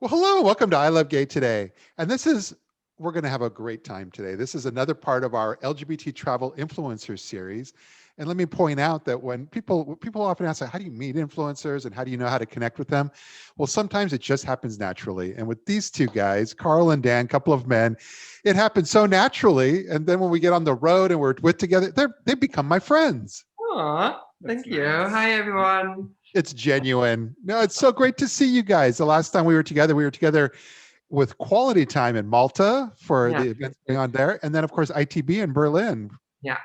Well, hello, welcome to I Love Gay today. And we're going to have a great time today. This is another part of our LGBT travel influencers series. And let me point out that when people often ask, like, how do you meet influencers and how do you know how to connect with them? Well, sometimes it just happens naturally. And with these two guys, Karl and Dan, couple of men, it happens so naturally. And then when we get on the road and we're with together, they become my friends. Aw, thank you. nice. Hi, everyone. It's genuine. No, it's so great to see you guys. The last time we were together with quality time in Malta for Yeah. the events going on there. And then, of course, ITB in Berlin. Yeah,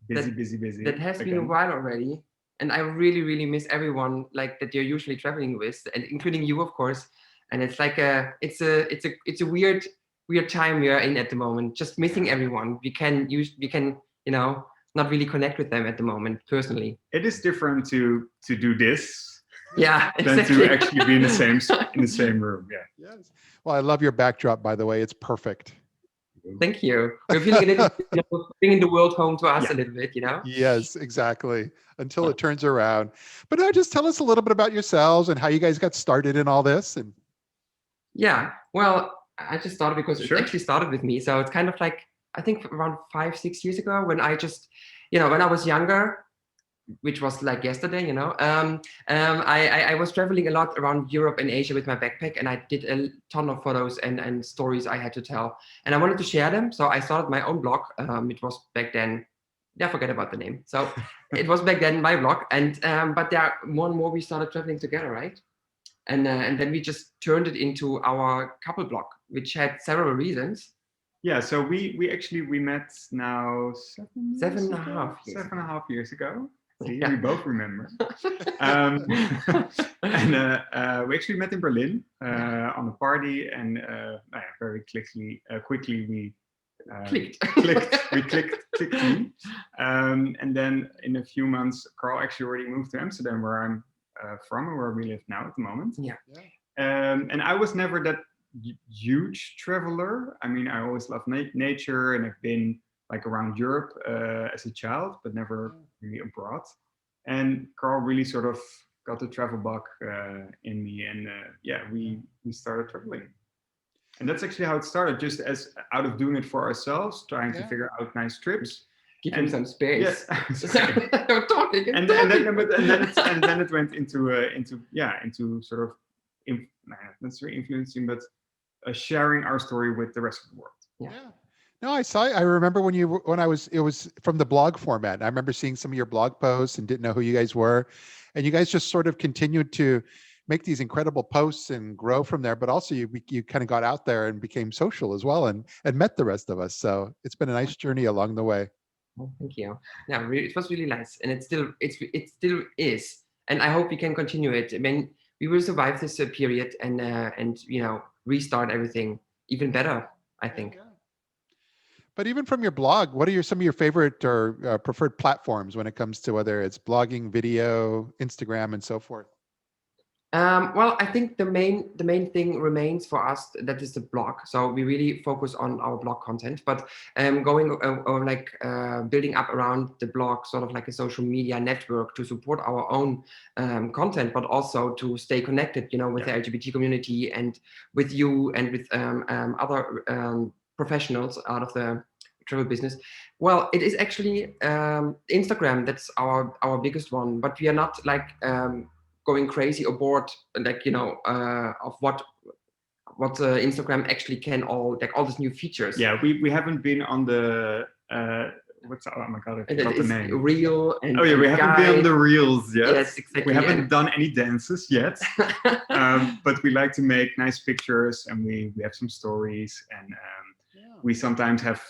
Busy. that has been a again. while already, and I really, really miss everyone like that you're usually traveling with, and including you, of course. And it's like it's a weird time we are in at the moment. Just missing everyone. We can not really connect with them at the moment personally. It is different to do this Yeah, than exactly. to actually be in the same room. Yeah. Yes. Well, I love your backdrop, by the way. It's perfect. Thank you. We're feeling a little, bringing the world home to us Yeah. a little bit, Yes, exactly. Until it turns around. But now just tell us a little bit about yourselves and how you guys got started in all this. And Yeah, well, I just started because Sure. it actually started with me. So it's kind of like, I think around 5, 6 years ago when I just, when I was younger, which was like yesterday, I was traveling a lot around Europe and Asia with my backpack, and I did a ton of photos and stories I had to tell. And I wanted to share them. So I started my own blog. It was back then, yeah, forget about the name. So it was back then my blog. And but there more and more we started traveling together, right? And then we just turned it into our couple blog, which had several reasons. Yeah. So we met now 7.5 years. 7.5 years ago. See, Yeah. we both remember. And we actually met in Berlin on a party, and very quickly we Clicked. we clicked in. And then in a few months, Karl actually already moved to Amsterdam, where I'm from and where we live now at the moment. Yeah. And I was never that huge traveler. I mean, I always loved nature, and I've been like around Europe as a child, but never really abroad. And Karl really sort of got the travel bug in me, and we started traveling. And that's actually how it started, just as out of doing it for ourselves, trying to figure out nice trips. Give him some space. Yeah. I'm talking. And then it went into sort of not necessarily influencing, but sharing our story with the rest of the world. Yeah. No, I remember it was from the blog format. I remember seeing some of your blog posts and didn't know who you guys were. And you guys just sort of continued to make these incredible posts and grow from there. But also you kind of got out there and became social as well and met the rest of us. So it's been a nice journey along the way. Oh, thank you. Yeah, it was really nice. And it still is. And I hope we can continue it. I mean, we will survive this period and restart everything even better, I think. Yeah. But even from your blog, what are some of your favorite or preferred platforms when it comes to whether it's blogging, video, Instagram, and so forth? Well, I think the main thing remains for us, that is the blog. So we really focus on our blog content, but going or building up around the blog, sort of like a social media network to support our own content, but also to stay connected, with the LGBT community and with you and with other professionals out of the travel business. Well, it is actually Instagram. That's our biggest one, but we are not like going crazy or bored, like of what Instagram actually can all these new features. Yeah, we haven't been on the oh my god, I forgot the name. Reel and we haven't been on the reels yet. Yes, exactly. We haven't done any dances yet, but we like to make nice pictures, and we have some stories, and we sometimes have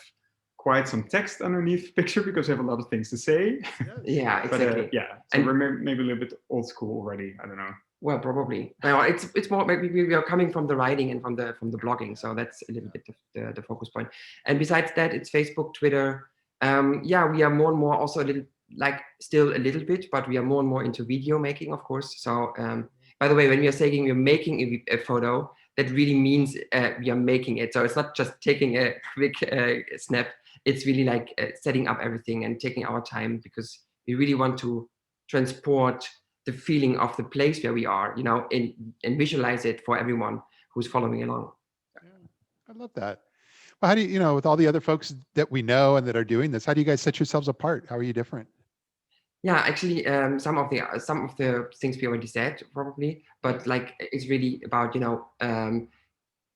quite some text underneath the picture because we have a lot of things to say. Yeah, exactly. So we're maybe a little bit old school already. I don't know. Well, probably. No, it's more maybe we are coming from the writing and from the blogging, so that's a little bit of the focus point. And besides that, it's Facebook, Twitter. We are more and more also still a little bit, but we are more and more into video making, of course. So by the way, when we are saying we're making a photo, that really means we are making it. So it's not just taking a quick snap. It's really like setting up everything and taking our time, because we really want to transport the feeling of the place where we are, and visualize it for everyone who's following along. Yeah, I love that. Well, how do you, with all the other folks that we know and that are doing this, how do you guys set yourselves apart? How are you different? Yeah, actually, some of the things we already said probably, but like it's really about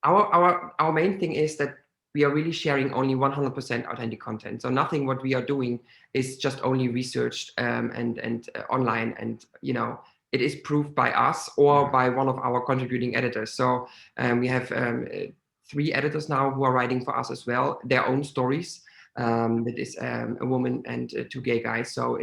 our main thing is that we are really sharing only 100% authentic content. So nothing what we are doing is just only researched and online, and it is proved by us or by one of our contributing editors. So we have 3 editors now who are writing for us as well, their own stories. That is a woman and 2 gay guys. So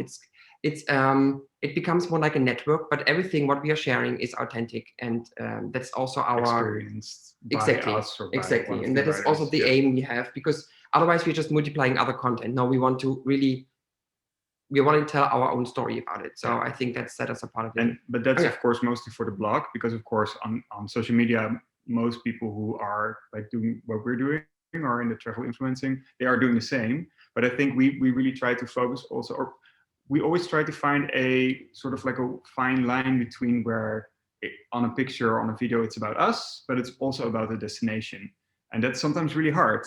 it becomes more like a network, but everything what we are sharing is authentic, and that's also our experienced by us or by one exactly, of and the that is also writers. the aim we have, because otherwise we're just multiplying other content. No, we want to tell our own story about it. So I think that set us apart of it. But that's of course mostly for the blog, because of course on social media, most people who are like doing what we're doing or in the travel influencing, they are doing the same. But I think we really try to focus also, or we always try to find a sort of like a fine line between where on a picture or on a video it's about us, but it's also about the destination. And that's sometimes really hard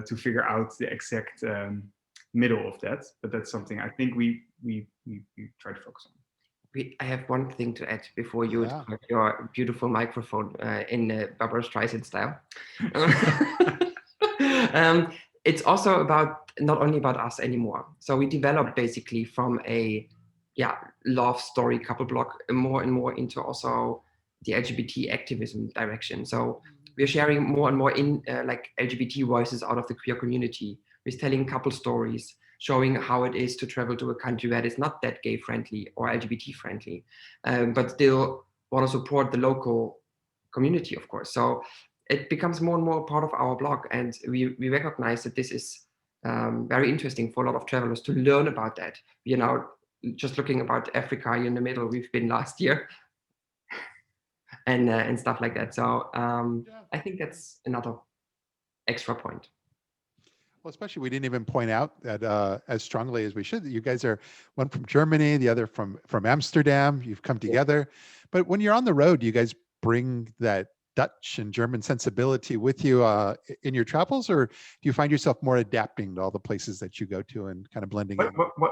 to figure out the exact middle of that. But that's something I think we try to focus on. I have one thing to add before you put your beautiful microphone in Barbara Streisand style. It's also about not only about us anymore. So we developed basically from a love story couple blog more and more into also the LGBT activism direction. So we're sharing more and more in like LGBT voices out of the queer community. We're telling couple stories, showing how it is to travel to a country that is not that gay friendly or LGBT friendly, but still want to support the local community, of course. So it becomes more and more part of our blog, and we recognize that this is very interesting for a lot of travelers to learn about that. Just looking about Africa in the middle, we've been last year, and stuff like that. So I think that's another extra point. Well, especially we didn't even point out that as strongly as we should. You guys are one from Germany, the other from Amsterdam. You've come together, but when you're on the road, do you guys bring that Dutch and German sensibility with you in your travels, or do you find yourself more adapting to all the places that you go to and kind of blending in?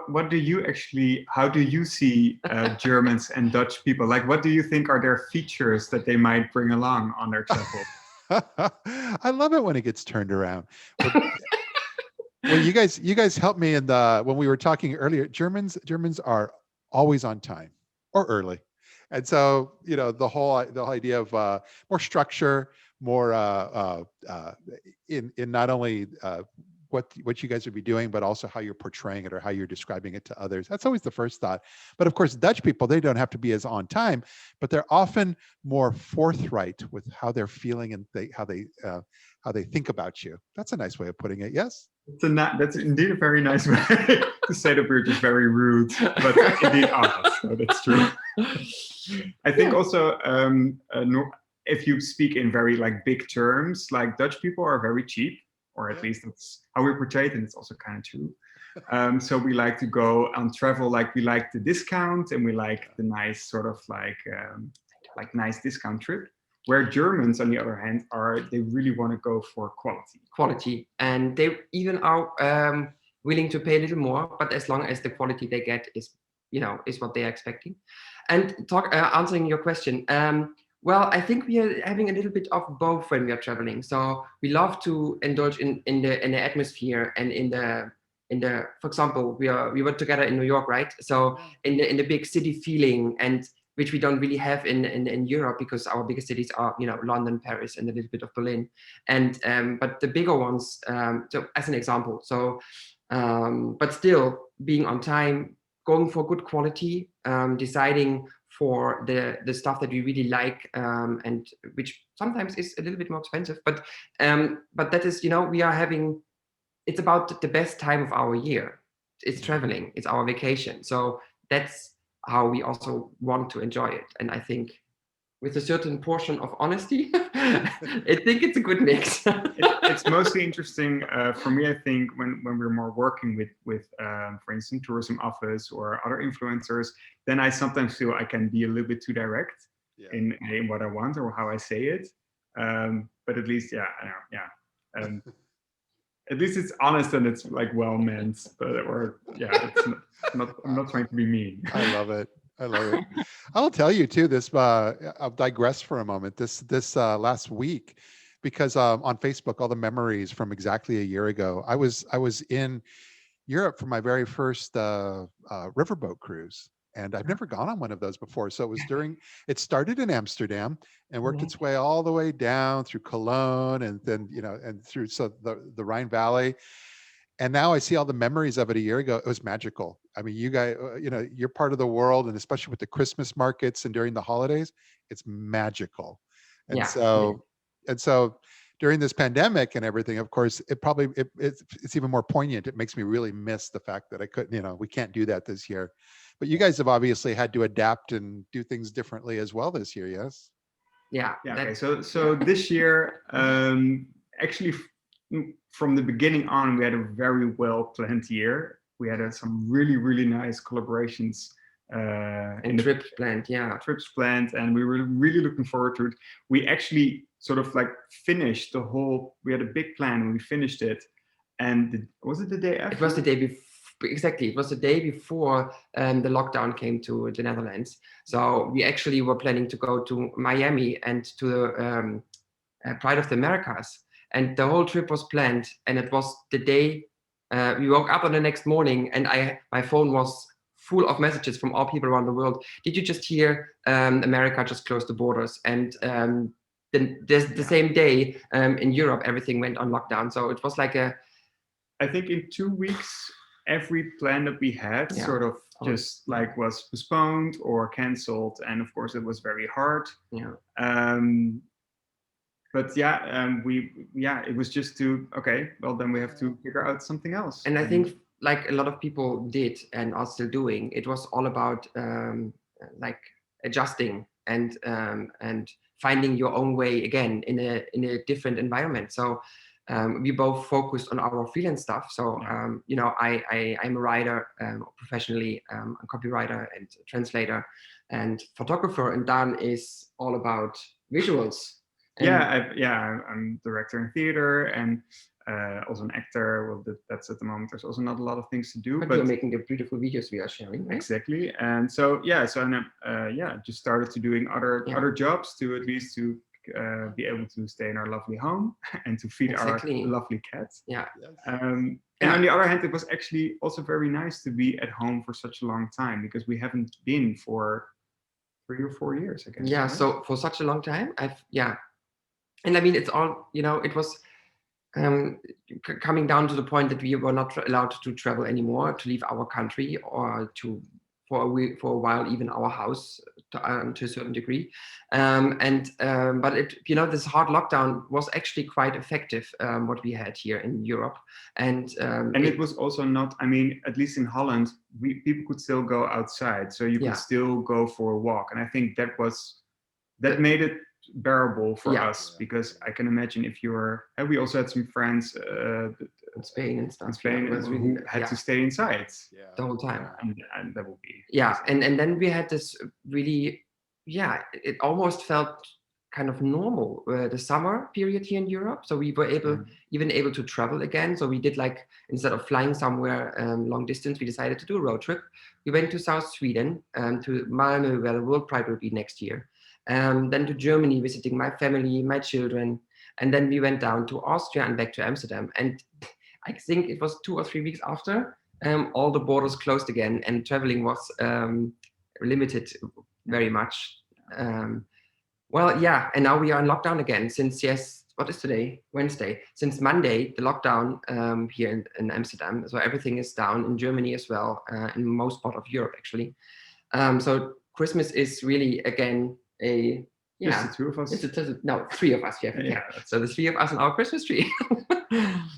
What do you actually? How do you see Germans and Dutch people? Like, what do you think are their features that they might bring along on their travel? I love it when it gets turned around. Well, you guys helped me in when we were talking earlier. Germans are always on time or early, and so the whole idea of more structure, more in not only what you guys would be doing, but also how you're portraying it or how you're describing it to others. That's always the first thought. But of course, Dutch people, they don't have to be as on time, but they're often more forthright with how they're feeling and how they think about you. That's a nice way of putting it. Yes. That's indeed a very nice way to say that we're just very rude, but indeed honest. So that's true. I think also if you speak in very like big terms, like Dutch people are very cheap, or at least that's how we portray it, and it's also kind of true. So we like to go on travel, like we like the discount, and we like the nice sort of like nice discount trip. Where Germans, on the other hand, they really want to go for quality, and they even are willing to pay a little more, but as long as the quality they get is what they're expecting. And answering your question, well, I think we are having a little bit of both when we are traveling. So we love to indulge in the atmosphere and in the for example, we were together in New York, right? So in the big city feeling, and which we don't really have in Europe, because our biggest cities are London, Paris, and a little bit of Berlin, and but the bigger ones. So as an example, but still being on time, going for good quality, deciding for the stuff that we really like, and which sometimes is a little bit more expensive, but that is we are having. It's about the best time of our year. It's traveling. It's our vacation. So that's how we also want to enjoy it. And I think with a certain portion of honesty, I think it's a good mix. It's mostly interesting for me, I think, when we're more working with for instance, tourism office or other influencers, then I sometimes feel I can be a little bit too direct in what I want or how I say it. But at least, yeah, I know, yeah. At least it's honest and it's like well meant, but it's not. I'm not trying to be mean. I love it. I love it. I'll tell you too. I'll digress for a moment. This last week, because on Facebook, all the memories from exactly a year ago. I was in Europe for my very first riverboat cruise, and I've never gone on one of those before. So it started in Amsterdam and worked its way all the way down through Cologne, and then and through the Rhine Valley. And now I see all the memories of it a year ago. It was magical. I mean, you guys, you're part of the world, and especially with the Christmas markets and during the holidays, it's magical. And Yeah. so during this pandemic and everything, of course, it's even more poignant. It makes me really miss the fact that I couldn't, we can't do that this year. But you guys have obviously had to adapt and do things differently as well this year, yes? Yeah. Yeah. Okay. So this year, actually, from the beginning on, we had a very well planned year. We had some really, really nice collaborations and trips planned. Yeah. Trips planned, and we were really looking forward to it. We actually sort of like finished we had a big plan and we finished it. And was it the day after? It was the day before. Exactly. It was the day before the lockdown came to the Netherlands. So we actually were planning to go to Miami and to the Pride of the Americas. And the whole trip was planned. And it was the day we woke up on the next morning, and my phone was full of messages from all people around the world. Did you just hear America just closed the borders? And then the same day in Europe, everything went on lockdown. So it was like I think in 2 weeks, every plan that we had sort of just like was postponed or canceled. And of course, it was very hard. Yeah. But it was just then we have to figure out something else. And I think like a lot of people did and are still doing, it was all about like adjusting and finding your own way again in a different environment. So we both focused on our freelance stuff. So I'm a writer professionally, a copywriter and translator and photographer, and Daan is all about visuals. I'm director in theater and also an actor. Well, that's at the moment. There's also not a lot of things to do. But you're making the beautiful videos we are sharing, right? Exactly. And so just started to doing other jobs to at least to be able to stay in our lovely home and to feed our lovely cats. Yeah. And on the other hand, it was actually also very nice to be at home for such a long time, because we haven't been for 3 or 4 years, I guess. Yeah. Right? So for such a long time, and I mean, it's all, it was coming down to the point that we were not allowed to travel anymore, to leave our country, or for a while, even our house to a certain degree. But this hard lockdown was actually quite effective, what we had here in Europe. And it was also not, I mean, at least in Holland, people could still go outside. So you could still go for a walk. And I think that made it bearable for us, because I can imagine if we also had some friends in Spain and stuff. In Spain, who had to stay inside the whole time. And that would be and then we had this really, it almost felt kind of normal, the summer period here in Europe. So we were even able to travel again. So we did, like, instead of flying somewhere long distance, we decided to do a road trip. We went to South Sweden, to Malmö, where the World Pride will be next year. Then to Germany, visiting my family, my children. And then we went down to Austria and back to Amsterdam. And I think it was 2 or 3 weeks after, all the borders closed again, and traveling was limited very much. And now we are in lockdown again since, what is today? Wednesday. Since Monday, the lockdown here in Amsterdam. So everything is down in Germany as well, in most part of Europe, actually. So Christmas is really, again, just the 2 of us. No, 3 of us. So the 3 of us on our Christmas tree.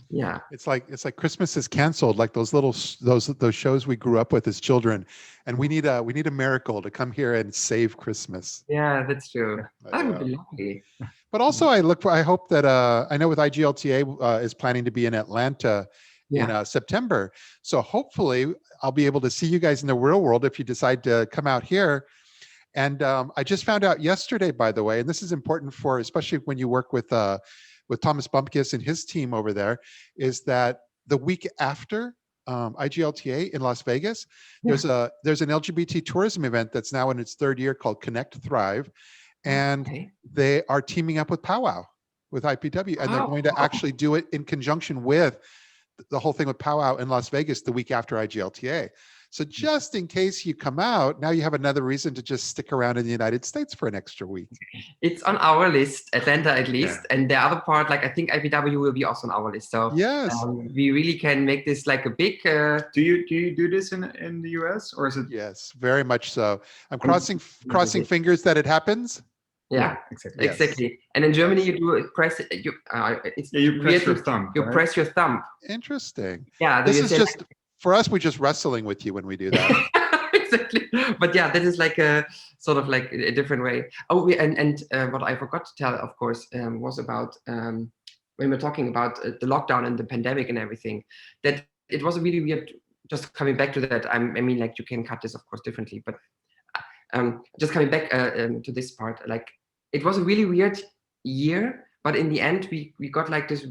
Yeah. It's like Christmas is canceled, like those shows we grew up with as children, and we need a miracle to come here and save Christmas. Yeah, that's true. That would be lovely. But also, I hope that I know with IGLTA is planning to be in Atlanta in September. So hopefully I'll be able to see you guys in the real world if you decide to come out here. And I just found out yesterday, by the way, and this is important for, especially when you work with Thomas Bumpkus and his team over there, is that the week after IGLTA in Las Vegas, there's an LGBT tourism event that's now in its third year called Connect Thrive, and they are teaming up with Powwow, with IPW, and they're going to actually do it in conjunction with the whole thing with Powwow in Las Vegas the week after IGLTA. So just in case you come out, now you have another reason to just stick around in the United States for an extra week. It's on our list, Atlanta at least. And the other part, like I think IPW will be also on our list. So yes, we really can make this like a big... Do you do this in the US, or is it? Yes, very much so. I'm crossing fingers that it happens. Yeah, exactly. Yes. Exactly. And in Germany, you do press you press your thumb. You press your thumb. Interesting. Yeah, this is just like, for us. We're just wrestling with you when we do that. Exactly. But yeah, that is like a sort of like a different way. Oh, and what I forgot to tell, of course, was about when we're talking about the lockdown and the pandemic and everything. That it was a really weird. Just coming back to that, I mean, like you can cut this, of course, differently, but just coming back to this part, like it was a really weird year, but in the end, we got like this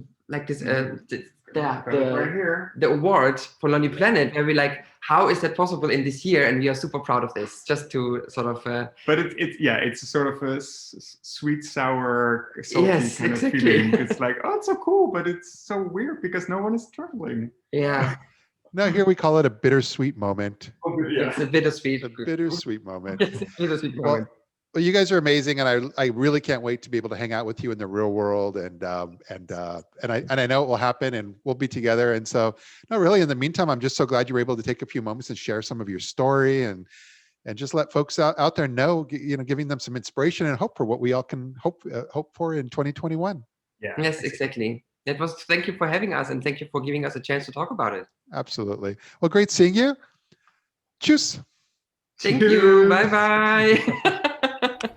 the award for Lonely Planet, where we like, how is that possible in this year? And we are super proud of this, just to sort of. But it's sort of a sweet, sour, salty kind of feeling. It's like, oh, it's so cool, but it's so weird because no one is traveling. Yeah. No, here we call it a bittersweet moment. It's a bittersweet. A bittersweet moment. It's a bittersweet moment. Well, you guys are amazing, and I really can't wait to be able to hang out with you in the real world, and I know it will happen, and we'll be together. And so, no, really, in the meantime, I'm just so glad you were able to take a few moments and share some of your story, and just let folks out there know, giving them some inspiration and hope for what we all can hope for in 2021. Yeah. Yes, exactly. Thank you for having us, and thank you for giving us a chance to talk about it. Absolutely. Well, great seeing you. Tschüss. Thank you. Bye bye.